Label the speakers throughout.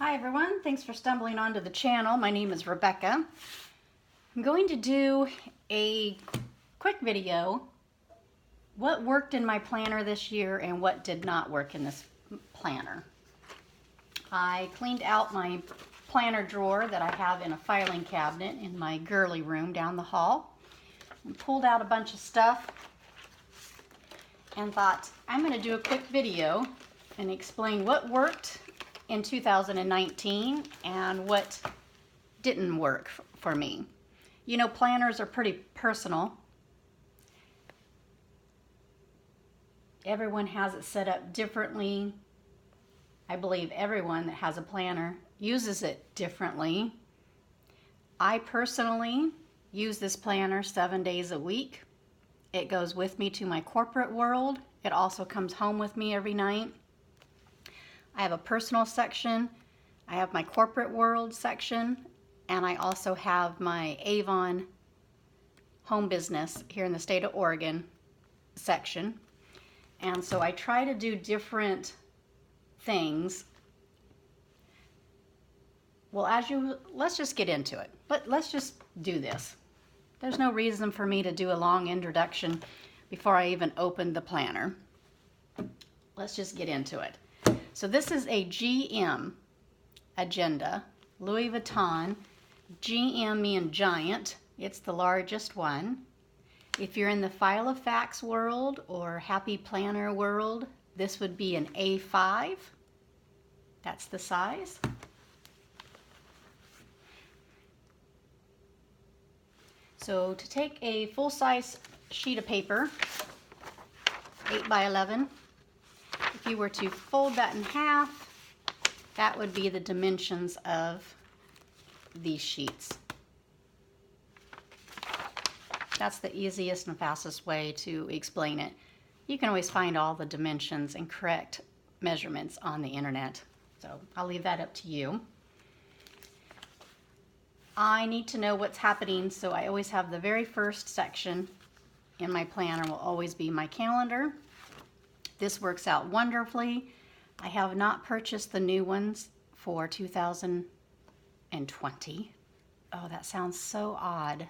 Speaker 1: Hi everyone, thanks for stumbling onto the channel. My name is Rebecca. I'm going to do a quick video, what worked in my planner this year and what did not work in this planner. I cleaned out my planner drawer that I have in a filing cabinet in my girly room down the hall and pulled out a bunch of stuff and thought I'm going to do a quick video and explain what worked in 2019 and what didn't work for me. You know, planners are pretty personal. Everyone has it set up differently. I believe everyone that has a planner uses it differently. I personally use this planner 7 days a week. It goes with me to my corporate world. It also comes home with me every night. I have a personal section, I have my corporate world section, and I also have my Avon home business here in the state of Oregon section. And so I try to do different things. Well, let's just get into it. But let's just do this. There's no reason for me to do a long introduction before I even open the planner. Let's just get into it. So this is a GM agenda, Louis Vuitton, GM meaning giant. It's the largest one. If you're in the file of facts world or happy planner world, this would be an A5. That's the size. So to take a full-size sheet of paper, 8 by 11, if you were to fold that in half, that would be the dimensions of these sheets. That's the easiest and fastest way to explain it. You can always find all the dimensions and correct measurements on the internet. So I'll leave that up to you. I need to know what's happening, so I always have the very first section in my planner will always be my calendar. This works out wonderfully. I have not purchased the new ones for 2020. Oh, that sounds so odd.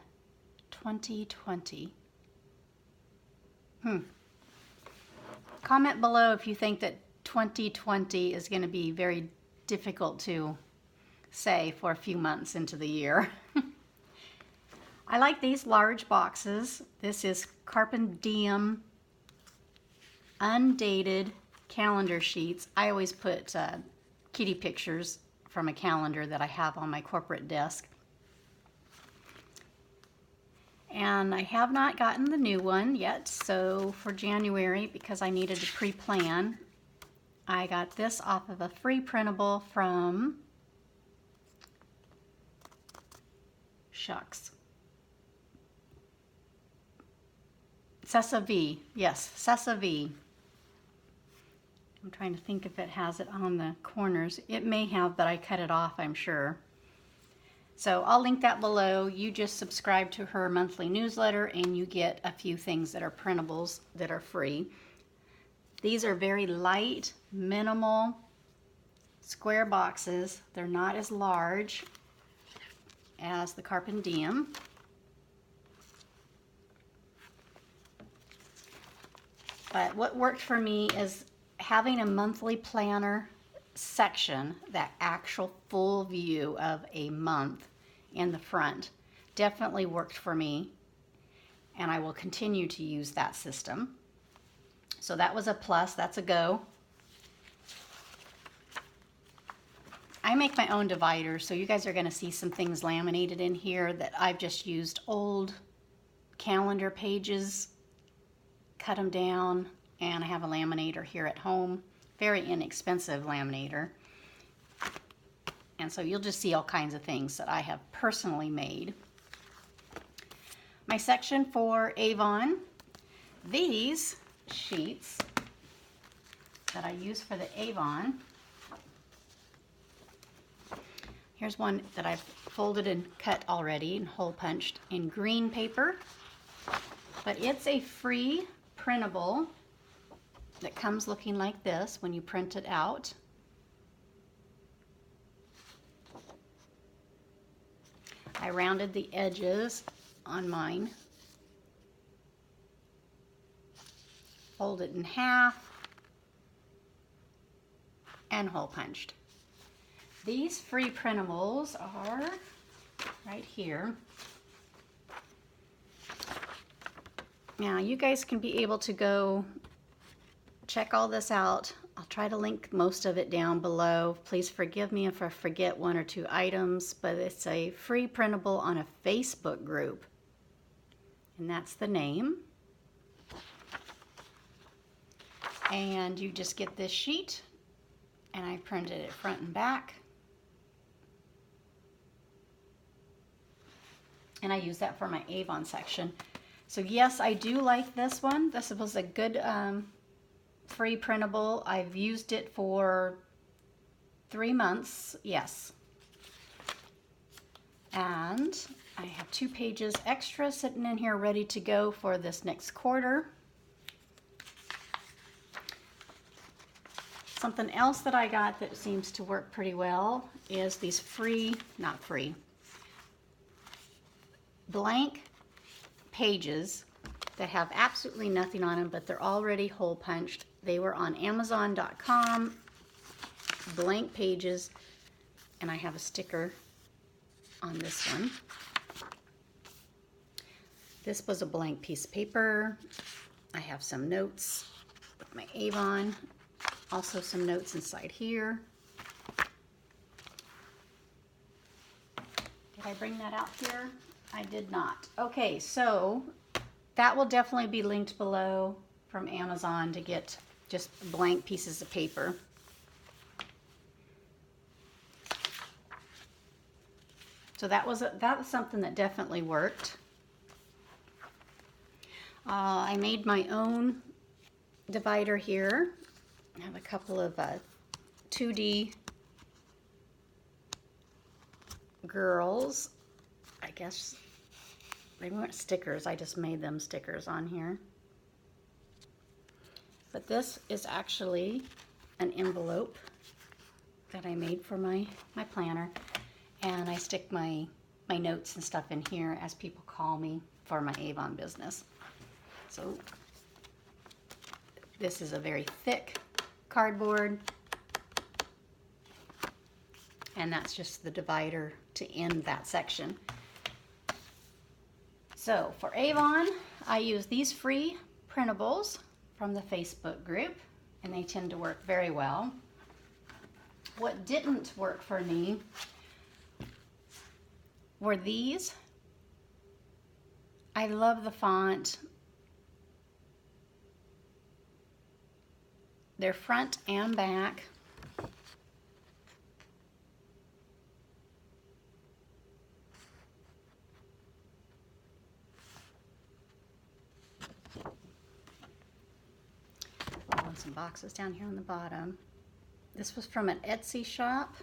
Speaker 1: 2020. Comment below if you think that 2020 is going to be very difficult to say for a few months into the year. I like these large boxes. This is Carpe Diem undated calendar sheets. I always put kitty pictures from a calendar that I have on my corporate desk. And I have not gotten the new one yet, so for January, because I needed to pre-plan, I got this off of a free printable from Cessa V. Yes, Cessa V. I'm trying to think if it has it on the corners. It may have, but I cut it off, I'm sure. So I'll link that below. You just subscribe to her monthly newsletter and you get a few things that are printables that are free. These are very light, minimal, square boxes. They're not as large as the Carpe Diem. But what worked for me is having a monthly planner section, that actual full view of a month in the front, definitely worked for me, and I will continue to use that system. So that was a plus, that's a go. I make my own dividers, so you guys are going to see some things laminated in here that I've just used old calendar pages, cut them down, and I have a laminator here at home. Very inexpensive laminator. And so you'll just see all kinds of things that I have personally made. My section for Avon, these sheets that I use for the Avon. Here's one that I've folded and cut already and hole punched in green paper. But it's a free printable that comes looking like this when you print it out. I rounded the edges on mine. Fold it in half and hole punched. These free printables are right here. Now you guys can be able to go check all this out. I'll try to link most of it down below. Please forgive me if I forget one or two items, but it's a free printable on a Facebook group. And that's the name. And you just get this sheet, and I printed it front and back. And I use that for my Avon section. So yes, I do like this one. This was a good free printable. I've used it for 3 months, yes. And I have 2 pages extra sitting in here ready to go for this next quarter. Something else that I got that seems to work pretty well is these blank pages that have absolutely nothing on them, but they're already hole punched. They were on Amazon.com, blank pages, and I have a sticker on this one. This was a blank piece of paper. I have some notes with my Avon, also some notes inside here. Did I bring that out here? I did not. Okay, so that will definitely be linked below from Amazon to get just blank pieces of paper. So that was something that definitely worked. I made my own divider here. I have a couple of 2D girls. I guess they weren't stickers. I just made them stickers on here. But this is actually an envelope that I made for my planner. And I stick my notes and stuff in here as people call me for my Avon business. So this is a very thick cardboard. And that's just the divider to end that section. So for Avon, I use these free printables from the Facebook group, and they tend to work very well. What didn't work for me were these. I love the font. They're front and back. Some boxes down here on the bottom. This was from an Etsy shop.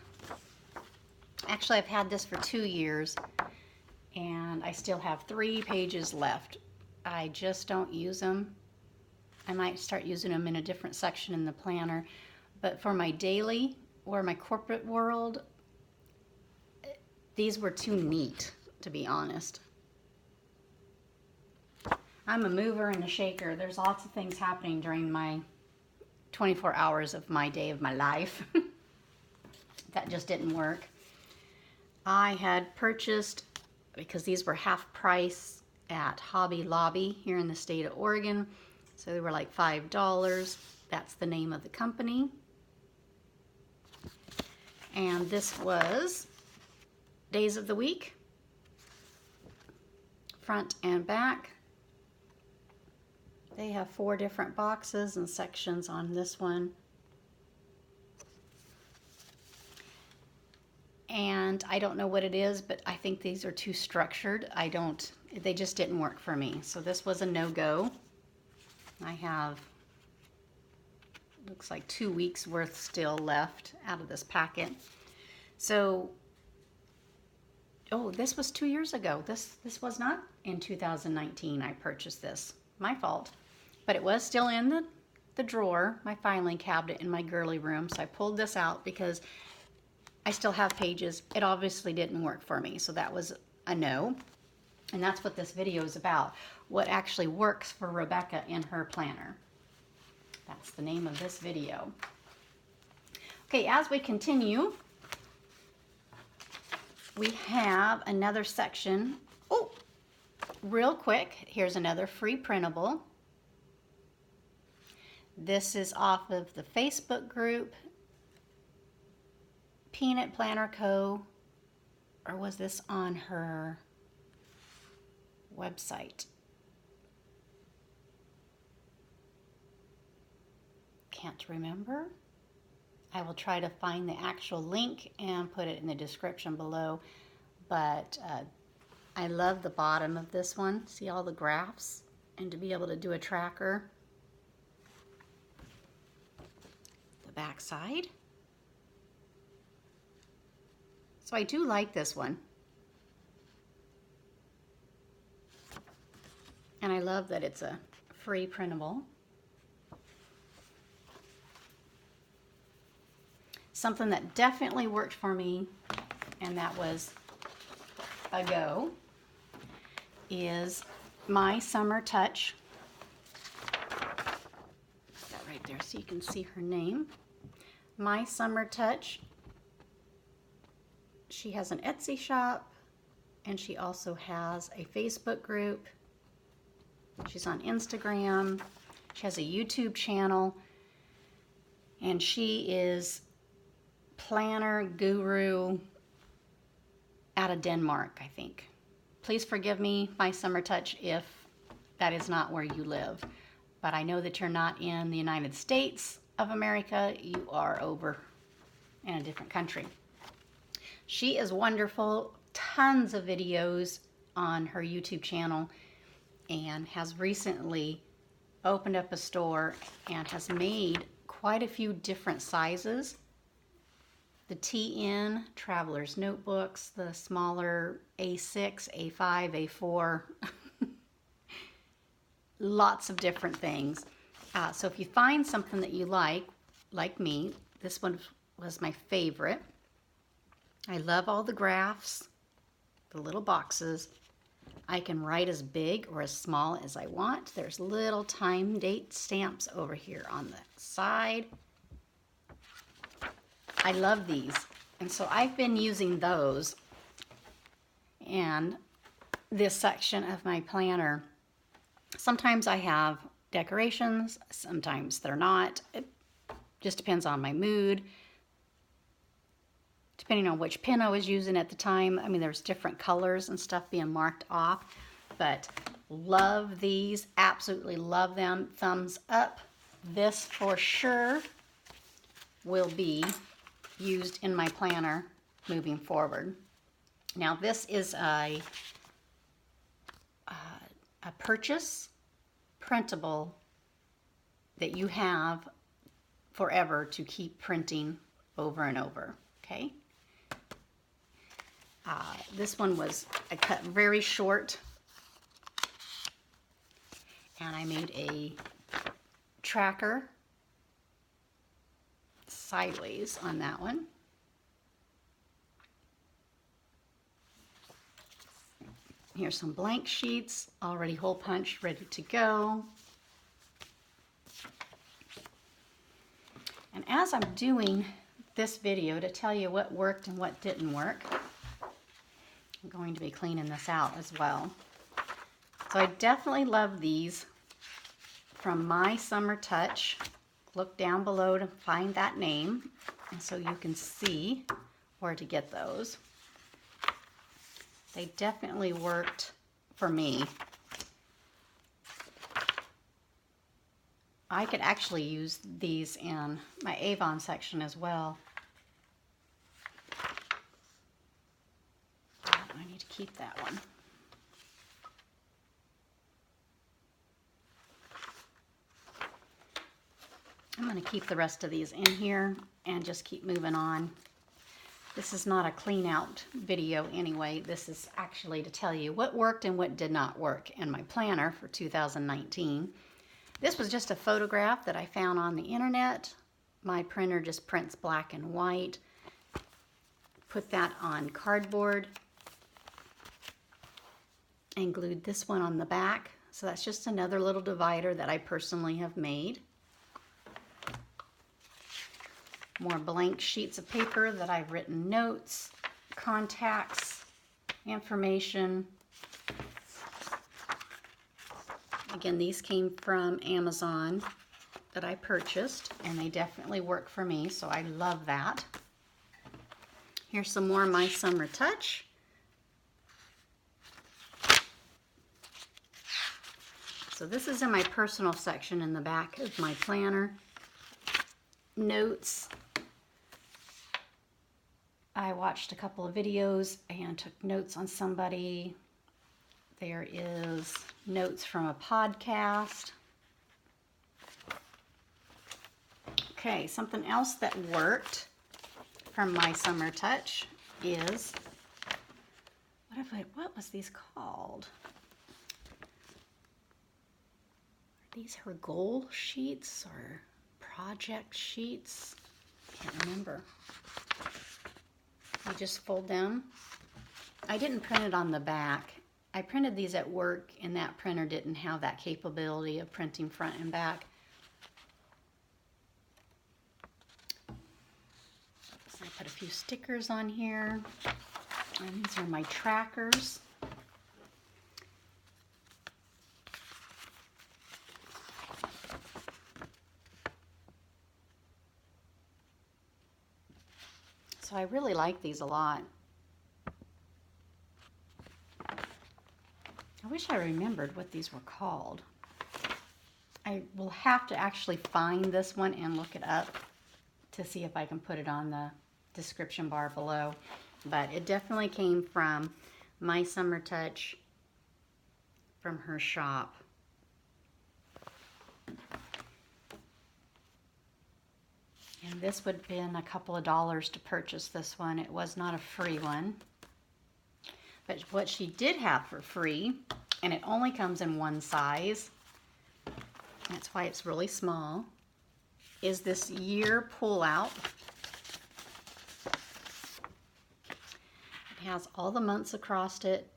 Speaker 1: Actually, I've had this for 2 years, and I still have 3 pages left. I just don't use them. I might start using them in a different section in the planner, but for my daily or my corporate world, these were too neat, to be honest. I'm a mover and a shaker. There's lots of things happening during my 24 hours of my day of my life. That just didn't work. I had purchased, because these were half price at Hobby Lobby here in the state of Oregon, so they were like $5. That's the name of the company. And this was days of the week, front and back. They have 4 different boxes and sections on this one. And I don't know what it is, but I think these are too structured. They just didn't work for me. So this was a no-go. I have, looks like 2 weeks worth still left out of this packet. So, oh, this was 2 years ago. This was not in 2019 I purchased this. My fault. But it was still in the drawer, my filing cabinet in my girly room. So I pulled this out because I still have pages. It obviously didn't work for me. So that was a no. And that's what this video is about. What actually works for Rebecca in her planner. That's the name of this video. Okay, as we continue, we have another section. Oh, real quick, here's another free printable. This is off of the Facebook group, Peanut Planner Co. Or was this on her website? Can't remember. I will try to find the actual link and put it in the description below. But I love the bottom of this one. See all the graphs? And to be able to do a tracker. The back side. So I do like this one. And I love that it's a free printable. Something that definitely worked for me, and that was a go, is My Summer Touch. Put that right there so you can see her name. My Summer Touch. She has an Etsy shop, and she also has a Facebook group. She's on Instagram. She has a YouTube channel, and she is planner guru out of Denmark, I think. Please forgive me, My Summer Touch, if that is not where you live. But I know that you're not in the United States of America. You are over in a different country. She is wonderful. Tons of videos on her YouTube channel, and has recently opened up a store and has made quite a few different sizes. The TN Traveler's Notebooks, the smaller A6, A5, A4, lots of different things. So if you find something that you like me, this one was my favorite. I love all the graphs, the little boxes. I can write as big or as small as I want. There's little time date stamps over here on the side. I love these, and so I've been using those. And this section of my planner, sometimes I have decorations, sometimes they're not. It just depends on my mood, depending on which pen I was using at the time. I mean, there's different colors and stuff being marked off, but love these, absolutely love them. Thumbs up. This for sure will be used in my planner moving forward. Now this is a purchase printable that you have forever to keep printing over and over, okay? This one was, I cut very short, and I made a tracker sideways on that one. Here's some blank sheets, already hole punched, ready to go. And as I'm doing this video to tell you what worked and what didn't work, I'm going to be cleaning this out as well. So I definitely love these from My Summer Touch. Look down below to find that name, and so you can see where to get those. They definitely worked for me. I could actually use these in my Avon section as well. I need to keep that one. I'm going to keep the rest of these in here and just keep moving on. This is not a clean out video anyway. This is actually to tell you what worked and what did not work in my planner for 2019. This was just a photograph that I found on the internet. My printer just prints black and white. Put that on cardboard and glued this one on the back. So that's just another little divider that I personally have made. More blank sheets of paper that I've written notes, contacts, information. Again, these came from Amazon that I purchased, and they definitely work for me, so I love that. Here's some more My Summer Touch. So this is in my personal section in the back of my planner. Notes. I watched a couple of videos and took notes on somebody. There is notes from a podcast. Okay, something else that worked from My Summer Touch is, what was these called? Are these her goal sheets or project sheets? Can't remember. You just fold them. I didn't print it on the back. I printed these at work, and that printer didn't have that capability of printing front and back. So I put a few stickers on here, and these are my trackers. So I really like these a lot. I wish I remembered what these were called. I will have to actually find this one and look it up to see if I can put it on the description bar below. But it definitely came from My Summer Touch, from her shop. And this would have been a couple of dollars to purchase this one. It was not a free one. But what she did have for free, and it only comes in one size, that's why it's really small, is this year pull-out. It has all the months across it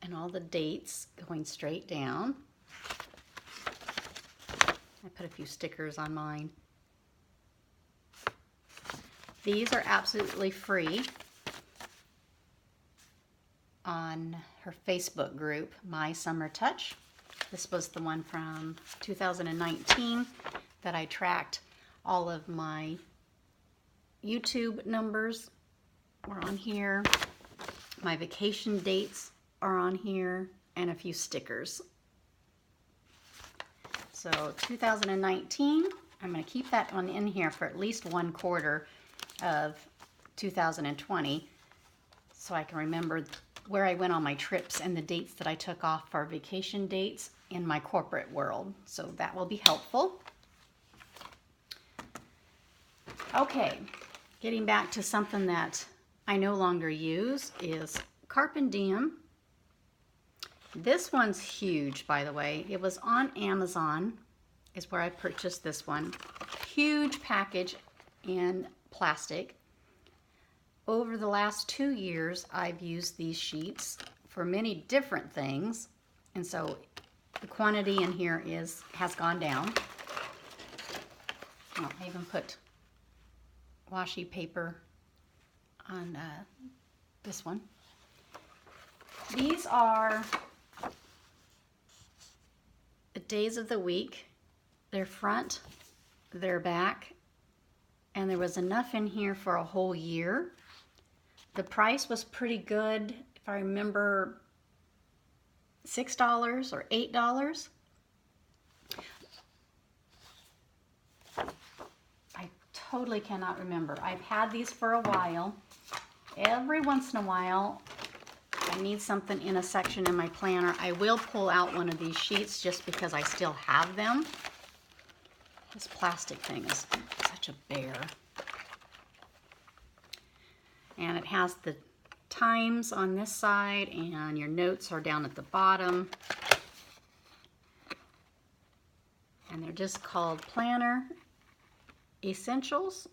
Speaker 1: and all the dates going straight down. I put a few stickers on mine. These are absolutely free on her Facebook group, My Summer Touch. This was the one from 2019 that I tracked. All of my YouTube numbers were on here. My vacation dates are on here, and a few stickers. So 2019, I'm going to keep that one in here for at least 1/4 of 2020 so I can remember where I went on my trips and the dates that I took off for vacation dates in my corporate world. So that will be helpful. Okay, getting back to something that I no longer use is Carpe Diem. This one's huge, by the way. It was on Amazon, is where I purchased this one. Huge package in plastic. Over the last 2 years, I've used these sheets for many different things, and so the quantity in here has gone down. Oh, I even put washi paper on this one. These are the days of the week. They're front, they're back, and there was enough in here for a whole year. The price was pretty good, if I remember, $6 or $8. I totally cannot remember. I've had these for a while. Every once in a while, I need something in a section in my planner. I will pull out one of these sheets just because I still have them. This plastic thing is such a bear. And it has the times on this side, and your notes are down at the bottom. And they're just called Planner Essentials.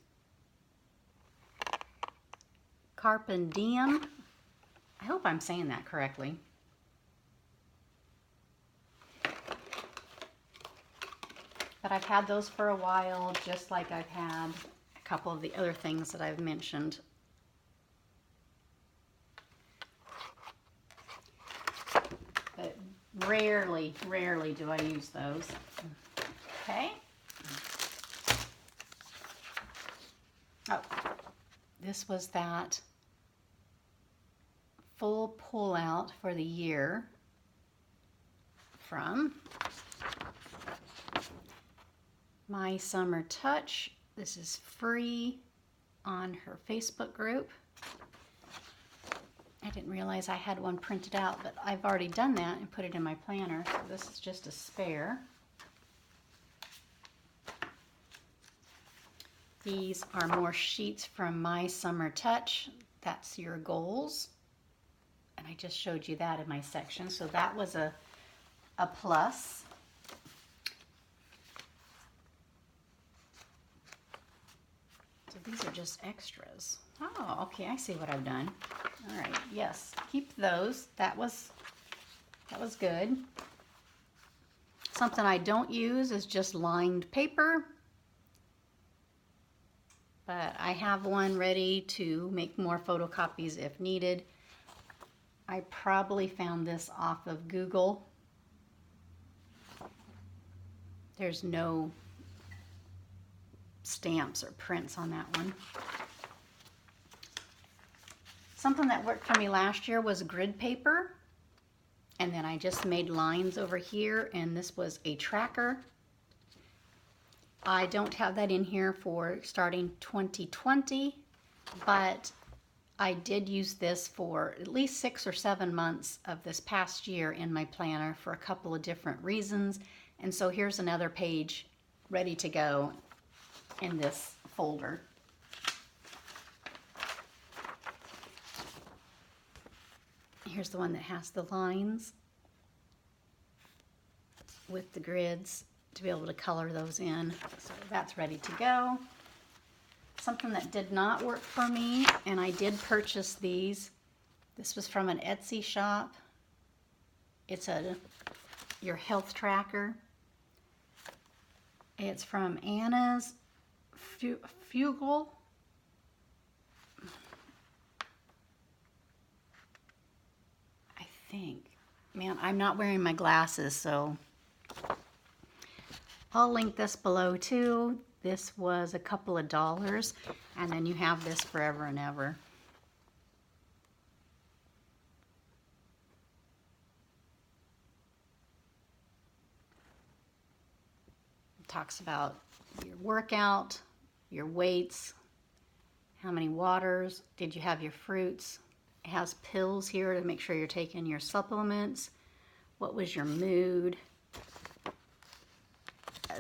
Speaker 1: Carpe Diem. I hope I'm saying that correctly. But I've had those for a while, just like I've had a couple of the other things that I've mentioned. But rarely do I use those. Okay. Oh, this was that full pull-out for the year from My Summer Touch. This is free on her Facebook group. I didn't realize I had one printed out, but I've already done that and put it in my planner, so this is just a spare. These are more sheets from My Summer Touch. That's your goals. And I just showed you that in my section, so that was a plus. So these are just extras. Oh, okay, I see what I've done. All right, yes, keep those. That was good. Something I don't use is just lined paper. But I have one ready to make more photocopies if needed. I probably found this off of Google. There's no stamps or prints on that one. Something that worked for me last year was grid paper. And then I just made lines over here, and this was a tracker. I don't have that in here for starting 2020, but I did use this for at least 6 or 7 months of this past year in my planner for a couple of different reasons. And so here's another page ready to go in this folder. Here's the one that has the lines with the grids to be able to color those in. So that's ready to go. Something that did not work for me, and I did purchase these. This was from an Etsy shop. It's your health tracker. It's from Anna's Fugel. I think. Man, I'm not wearing my glasses, so I'll link this below too. This was a couple of dollars, and then you have this forever and ever. It talks about your workout, your weights, how many waters, did you have your fruits. It has pills here to make sure you're taking your supplements. What was your mood?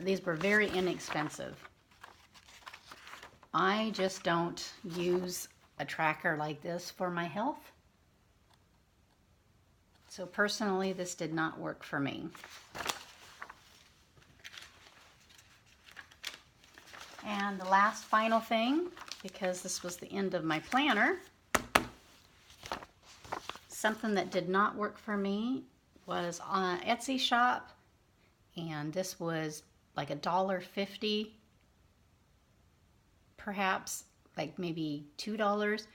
Speaker 1: These were very inexpensive. I just don't use a tracker like this for my health. So personally, this did not work for me. And the last final thing, because this was the end of my planner, something that did not work for me was on an Etsy shop, and this was like $1.50, perhaps like maybe $2.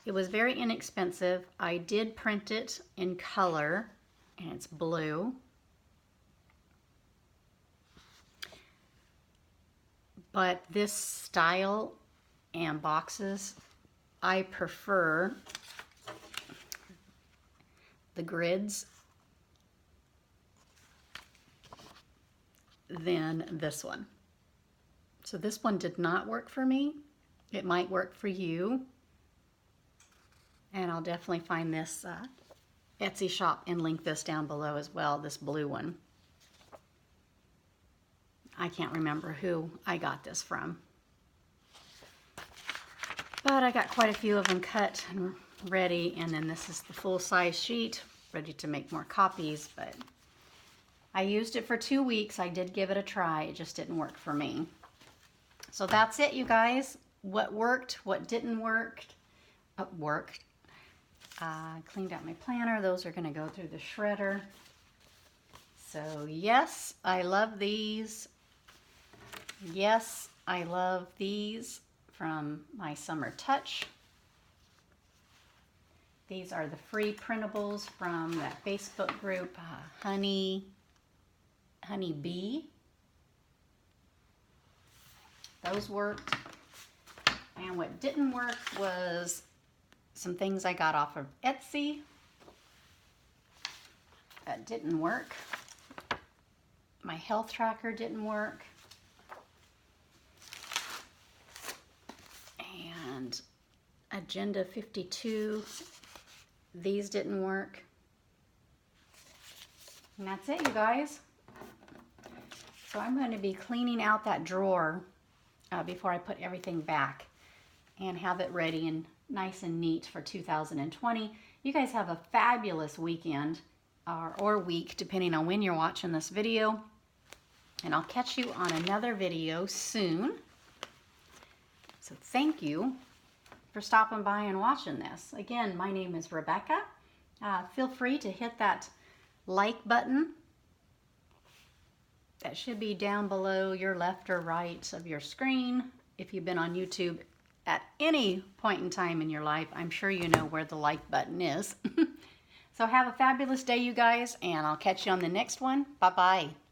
Speaker 1: It was very inexpensive. I did print it in color, and it's blue. But this style and boxes, I prefer the grids than this one. So this one did not work for me. It might work for you. And I'll definitely find this Etsy shop and link this down below as well, this blue one. I can't remember who I got this from. But I got quite a few of them cut and ready, and then this is the full-size sheet, ready to make more copies, but I used it for 2 weeks. I did give it a try. It just didn't work for me. So that's it, you guys. What worked, what didn't work. Cleaned out my planner. Those are going to go through the shredder. So yes, I love these. Yes, I love these from my Summer Touch. These are the free printables from that Facebook group, Honey Bee. Those worked. And what didn't work was some things I got off of Etsy. That didn't work. My health tracker didn't work. And Agenda 52, these didn't work. And that's it, you guys. So I'm going to be cleaning out that drawer before I put everything back and have it ready and nice and neat for 2020. You guys have a fabulous weekend or week, depending on when you're watching this video. And I'll catch you on another video soon. So thank you for stopping by and watching this. Again, my name is Rebecca. Feel free to hit that like button. That should be down below your left or right of your screen. If you've been on YouTube at any point in time in your life, I'm sure you know where the like button is. So have a fabulous day, you guys, and I'll catch you on the next one. Bye-bye.